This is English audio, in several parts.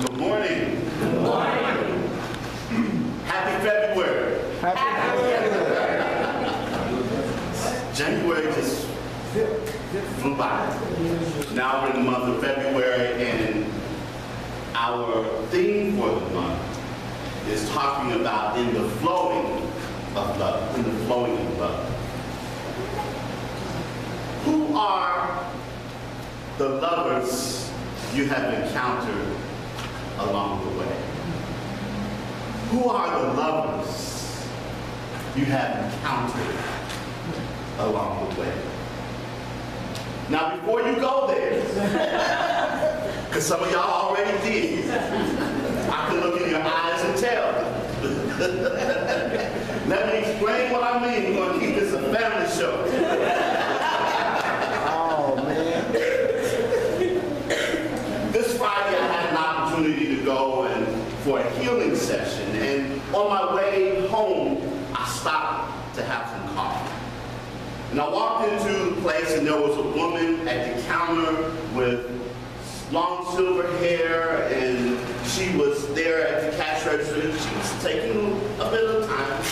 Good morning. Good morning. Happy February. Happy February. January just flew by. Now we're in the month of February, and our theme for the month is talking about in the flowing of love. In the flowing of love. Who are the lovers you have encountered along the way? Who are the lovers you have encountered along the way? Now, before you go there, because some of y'all already did, I can look in your eyes and tell. Let me explain what I mean. We're going to keep this a family show. Oh, man. This Friday, I had an opportunity to go for a healing session, and on my way home, I stopped to have some coffee. And I walked into the place, and there was a woman at the counter with long silver hair, and she was there at the cash register. She was taking a bit of time,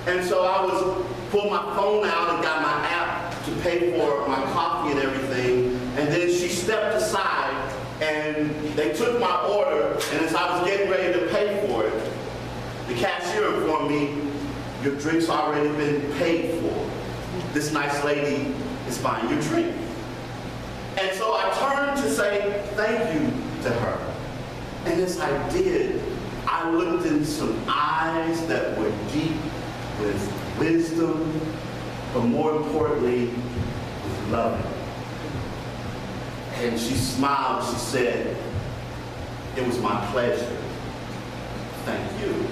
and so I pulled my phone out and got my app to pay for my coffee and everything, and then she stepped aside, and they took my order, and as I was getting ready to pay for it, the cashier informed me, your drink's already been paid for. This nice lady is buying your drink. And so I turned to say thank you to her. And as I did, I looked in some eyes that were deep with wisdom, but more importantly, with love. And she smiled, she said, it was my pleasure. Thank you.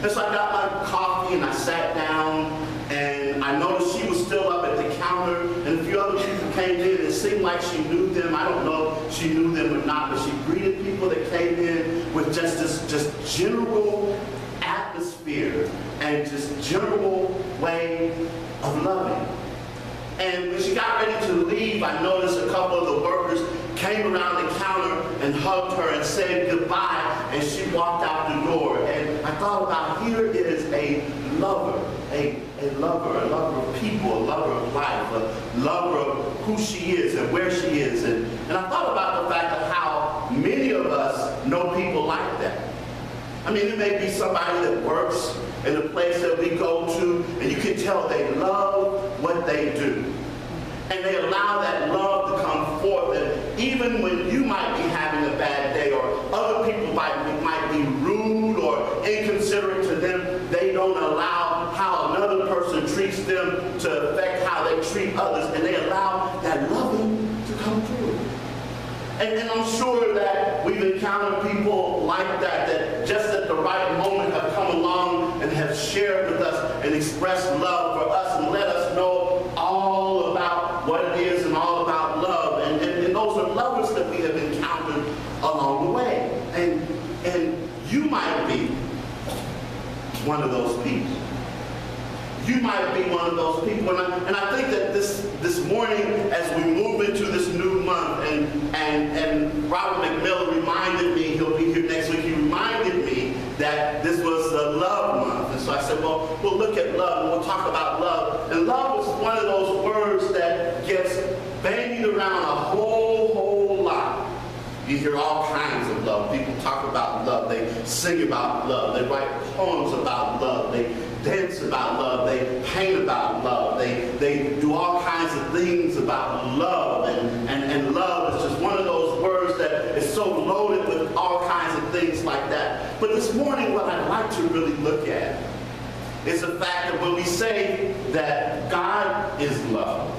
And so I got my coffee and I sat down, and I noticed she was still up at the counter, and a few other people came in. It seemed like she knew them. I don't know if she knew them or not, but she greeted people that came in with just this general atmosphere and just general way of loving. And when she got ready to leave, I noticed a couple of the workers came around the counter and hugged her and said goodbye, and she walked out the door. And I thought about, here is a lover, a lover of people, a lover of life, a lover of who she is and where she is. And I thought about the fact of how many of us know people like that. I mean, it may be somebody that works in a place that we go to, and you can tell they love what they do. And they allow that love to come forth. And even when you might be having a bad day, or other people might be rude or inconsiderate to them, they don't allow how another person treats them to affect how they treat others. And they allow that loving to come through. And I'm sure that we've encountered people like that just at the right moment have come along and have shared with us and expressed love for us and let us know all about what it is and all about love. And those are lovers that we have encountered along the way. And you might be one of those people. You might be one of those people, and I think that this morning, as we move into this new month, and Robert McMillan reminded me, he'll be here next week, he reminded me that this was the love month. And so I said, well, we'll look at love, and we'll talk about love. And love is one of those words that gets bandied around a whole lot. You hear all kinds of love. People talk about love. They sing about love. They write poems about love. They dance about love. They paint about love. They do all kinds of things about love. And love is just one of those words that is so loaded with all kinds of things like that. But this morning, what I'd like to really look at is the fact that when we say that God is love,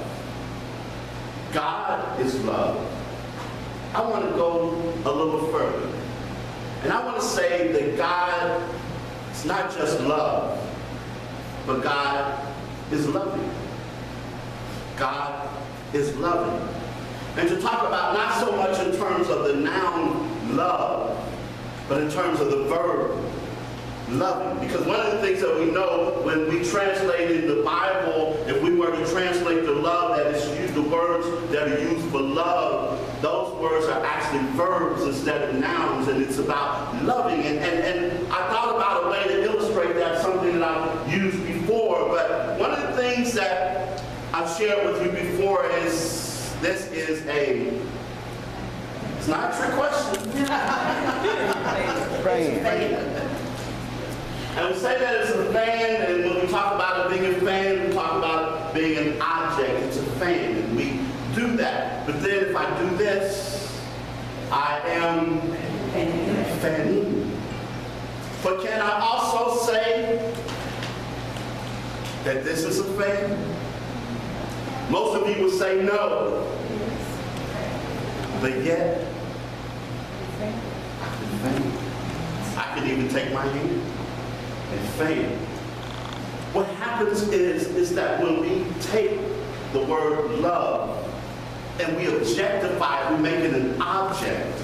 God is love, I want to go a little further. And I want to say that God is not just love, but God is loving. God is loving. And to talk about not so much in terms of the noun love, but in terms of the verb loving. Because one of the things that we know when we translate in the Bible, if we were to translate the love that is used, the words that are used for love, those words are actually verbs instead of nouns. times, and it's about loving. And I thought about a way to illustrate that, something that I've used before, but one of the things that I've shared with you before is, this is it's not a trick question. And we say that it's a fan, and when we talk about it being a fan, we talk about it being an object. It's a fan, and we do that. But then if I do this, I am fanning. But can I also say that this is a fan? Most of you would say no. But yet, I can fan. I can even take my hand and fan. What happens is that when we take the word love and we objectify it, we make it an object,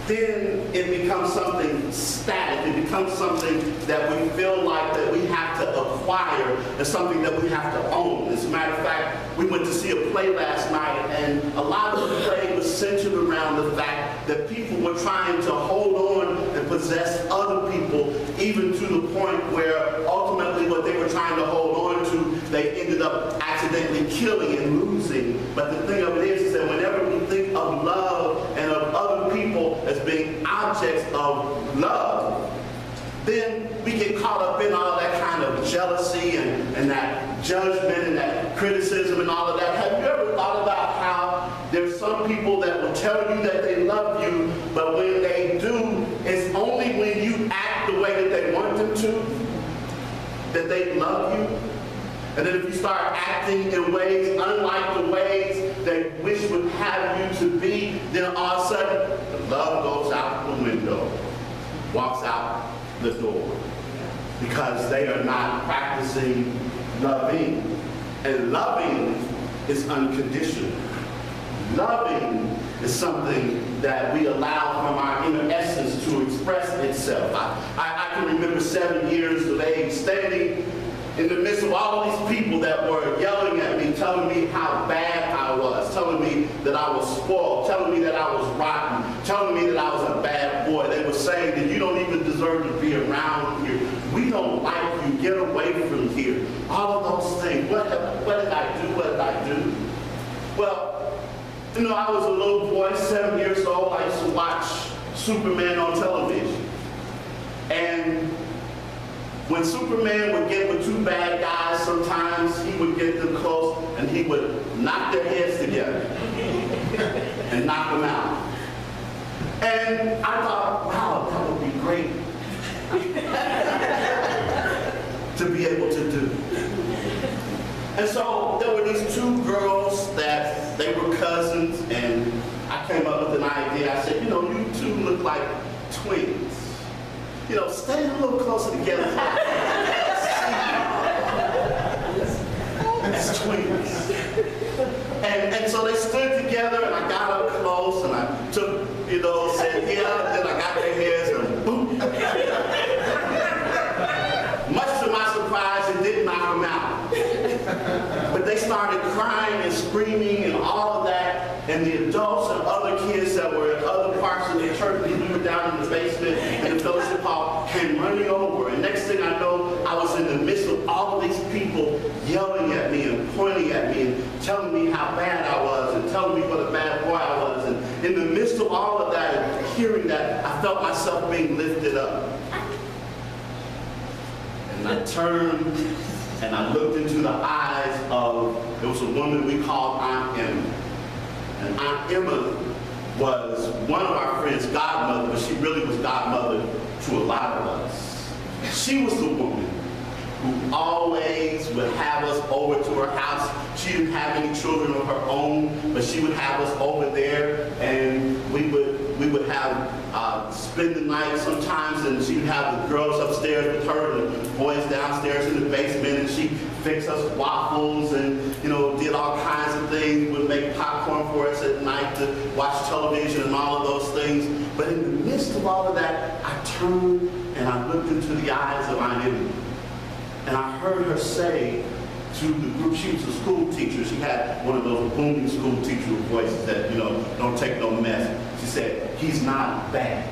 then it becomes something static. It becomes something that we feel like that we have to acquire, and something that we have to own. As a matter of fact, we went to see a play last night, and a lot of the play was centered around the fact that people were trying to hold on and possess other people, even to the point where ultimately what they were trying to hold on to, they ended up accidentally killing and losing. But the thing of it is that whenever we think of love and of other people as being objects of love, then we get caught up in all that kind of jealousy and that judgment and that criticism and all of that. Have you ever thought about how there's some people that will tell you that they love you, but when they do, it's only when you act the way that they want them to that they love you? And then if you start acting in ways unlike the ways they wish would have you to be, then all of a sudden, the love goes out the window, walks out the door, because they are not practicing loving. And loving is unconditional. Loving is something that we allow from our inner essence to express itself. I can remember 7 years of age standing in the midst of all of these people that were yelling at me, telling me how bad I was, telling me that I was spoiled, telling me that I was rotten, telling me that I was a bad boy. They were saying that you don't even deserve to be around here. We don't like you. Get away from here. All of those things. What did I do? What did I do? Well, you know, I was a little boy, 7 years old. I used to watch Superman on television. And when Superman would get with two bad guys, sometimes he would get them close and he would knock their heads together and knock them out. And I thought, wow, that would be great to be able to do. And so there were these two girls that they were cousins, and I came up with an idea. I said, you know, you two look like twins. You know, stay a little closer together. As twins. And so they stood together, and I got up close, and I took, you know, said, yeah, then I got their heads, and boom. Much to my surprise, it didn't knock them out. But they started crying and screaming and all of that, and the adults and other kids that were in other parts of the church, we were down in the basement, and the fellowship hall came running over. And next thing I know, I was in the midst of all of these people yelling at me and pointing at me and telling me how bad I was and telling me what a bad boy I was. And in the midst of all of that and hearing that, I felt myself being lifted up. And I turned and I looked into the eyes of, there was a woman we called Aunt Emma. And Aunt Emma was one of our friends' godmother, but she really was godmother to a lot of us. She was the woman who always would have us over to her house. She didn't have any children of her own, but she would have us over there, and we would have spend the night sometimes, and she would have the girls upstairs with her and the boys downstairs in the basement, and she fixed us waffles and, you know, did all kinds of things, would make popcorn for us at night to watch television and all of those things. But in the midst of all of that, I turned and I looked into the eyes of Aunt Emma. And I heard her say to the group, she was a school teacher. She had one of those booming school teacher voices that, you know, don't take no mess. She said, he's not bad.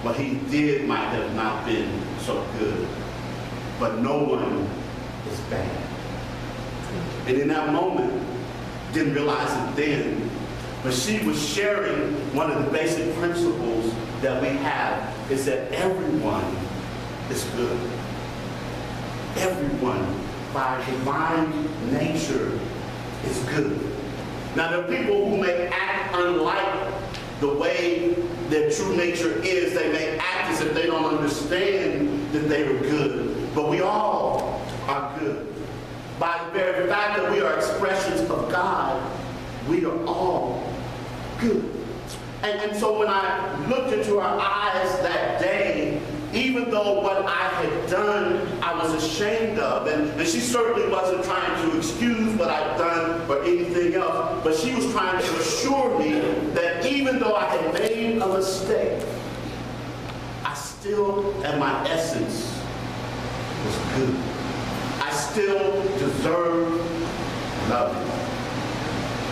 what he did might have not been so good, but no one is bad. And in that moment, didn't realize it then, but she was sharing one of the basic principles that we have is that everyone is good. Everyone, by divine nature, is good. Now, there are people who may act unlike the way their true nature is. They may act as if they don't understand that they are good. But we all are good. By the very fact that we are expressions of God, we are all good. And so when I looked into her eyes that day, even though what I had done, I was ashamed of, and she certainly wasn't trying to excuse what I'd done or anything else, but she was trying to assure me that even though I had made a mistake, I still, at my essence, was good. I still deserve love.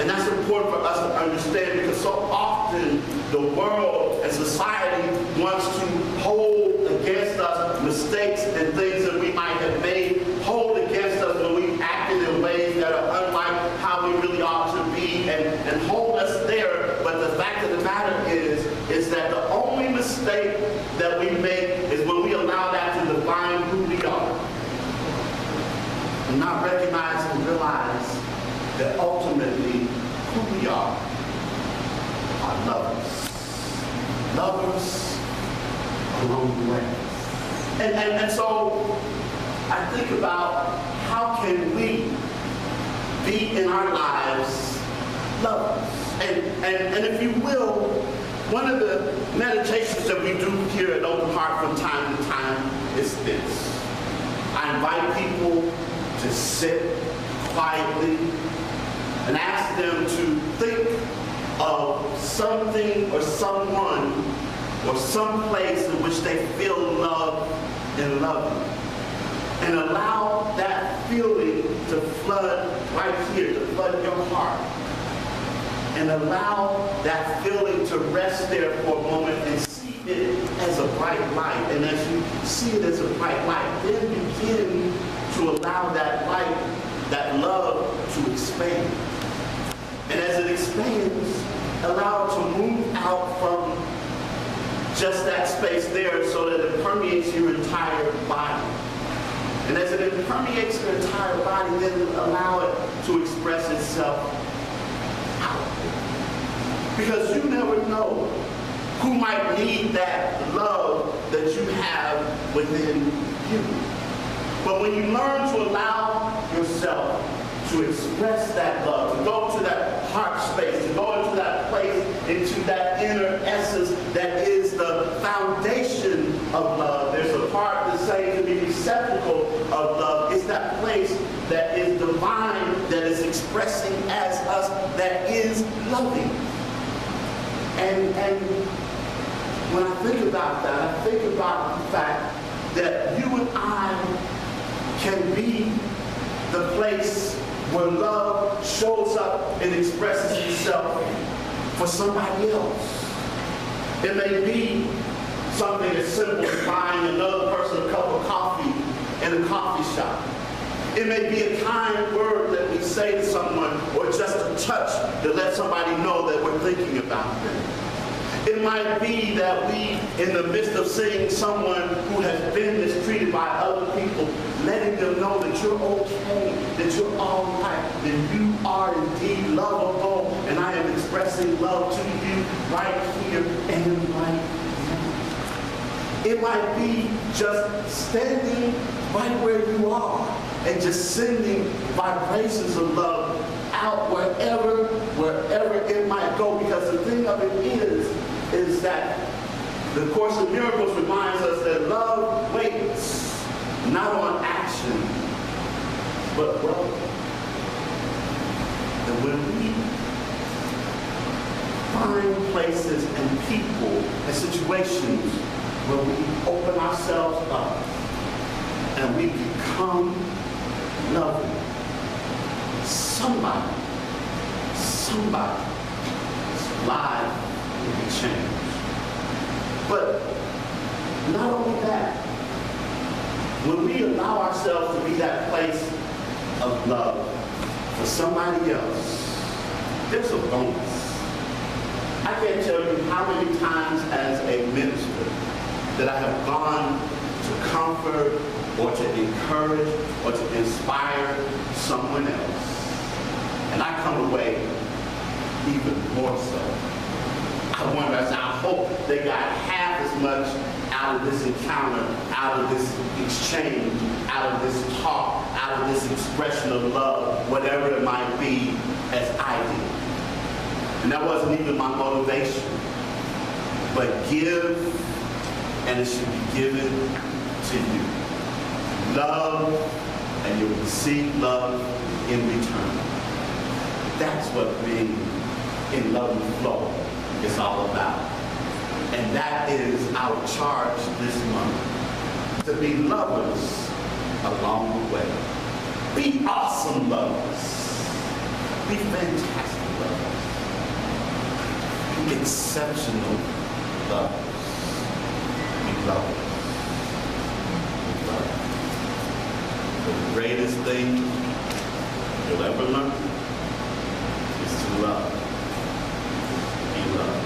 And that's important for us to understand, because so often the world and society wants to hold against us mistakes and things that we might have made, hold against us when we acted in ways that are unlike how we really ought to be, and hold us there. But the fact of the matter is that the only mistake that we make is when we allow that to define who we are, and not recognize and realize that ultimately who we are lovers. Lovers along the way. And so I think about how can we be in our lives lovers. And if you will, one of the meditations that we do here at Open Heart from time to time is this. I invite people to sit quietly and ask them to think of something or someone or some place in which they feel loved and loving. And allow that feeling to flood right here, to flood your heart. And allow that feeling to rest there for a moment and see it as a bright light. And as you see it as a bright light, then begin to allow that light, that love to expand. And as it expands, allow it to move out from just that space there so that it permeates your entire body. And as it permeates your entire body, then allow it to express itself out. Because you never know who might need that love that you have within you. But when you learn to allow yourself to express that love, to go to that heart space, to go into that place, into that inner essence that is the foundation of love. There's a part that's saying to be receptacle of love. It's that place that is divine, that is expressing as us, that is loving. And when I think about that, I think about the fact that you and I can be the place where love shows up and expresses itself for somebody else. It may be something as simple as buying another person a cup of coffee in a coffee shop. It may be a kind word that we say to someone, or just a touch to let somebody know that we're thinking about them. It might be that we, in the midst of seeing someone who has been mistreated by other people, letting them know that you're okay, that you're all right, that you are indeed lovable, and I am expressing love to you right here and right now. It might be just standing right where you are and just sending vibrations of love out wherever it might go, because the thing of it is that the Course of Miracles reminds us that love waits not on action, but love. And when we find places and people and situations where we open ourselves up and we become loving, somebody's life will be changed. But And not only that, when we allow ourselves to be that place of love for somebody else, there's a bonus. I can't tell you how many times as a minister that I have gone to comfort or to encourage or to inspire someone else. And I come away even more so. I wonder, I hope they got half as much out of this encounter, out of this exchange, out of this talk, out of this expression of love, whatever it might be, as I did. And that wasn't even my motivation. But give, and it should be given to you. Love, and you will receive love in return. That's what being in love and flow is all about. And that is our charge this month, to be lovers along the way. Be awesome lovers. Be fantastic lovers. Be exceptional lovers. Be lovers. Be lovers. The greatest thing you'll ever learn is to love. Be loved.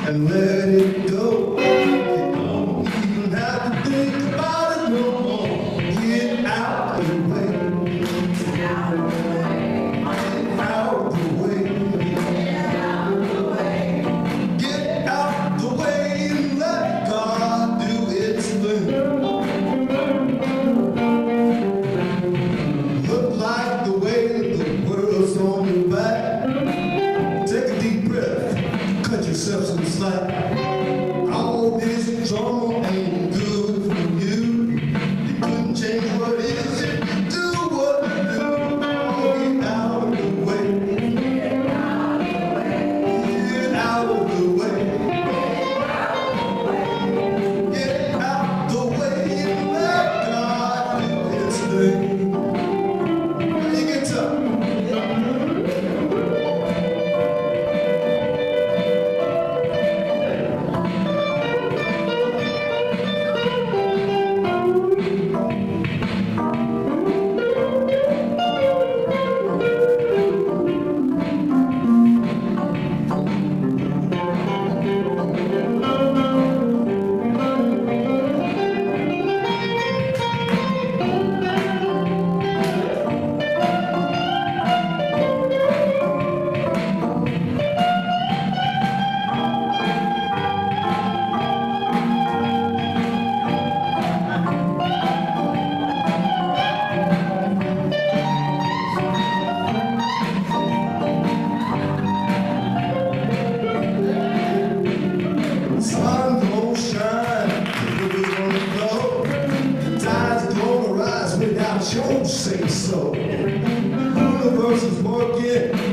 And let it go. You don't even have to think about it no more. Get out of the way. Get out of the way. Get out of the way. Get out of the way. Get out the way and let God do its thing. Look like the way the world's on your back. Take a deep breath. Cut yourself some slack. All this drama ain't good for you. You couldn't change what is it. Do what you do. Get out of the way. Get out of the way. Get out of the way. Get out the way and let God do His thing. How you get up? Say so. The universe is working.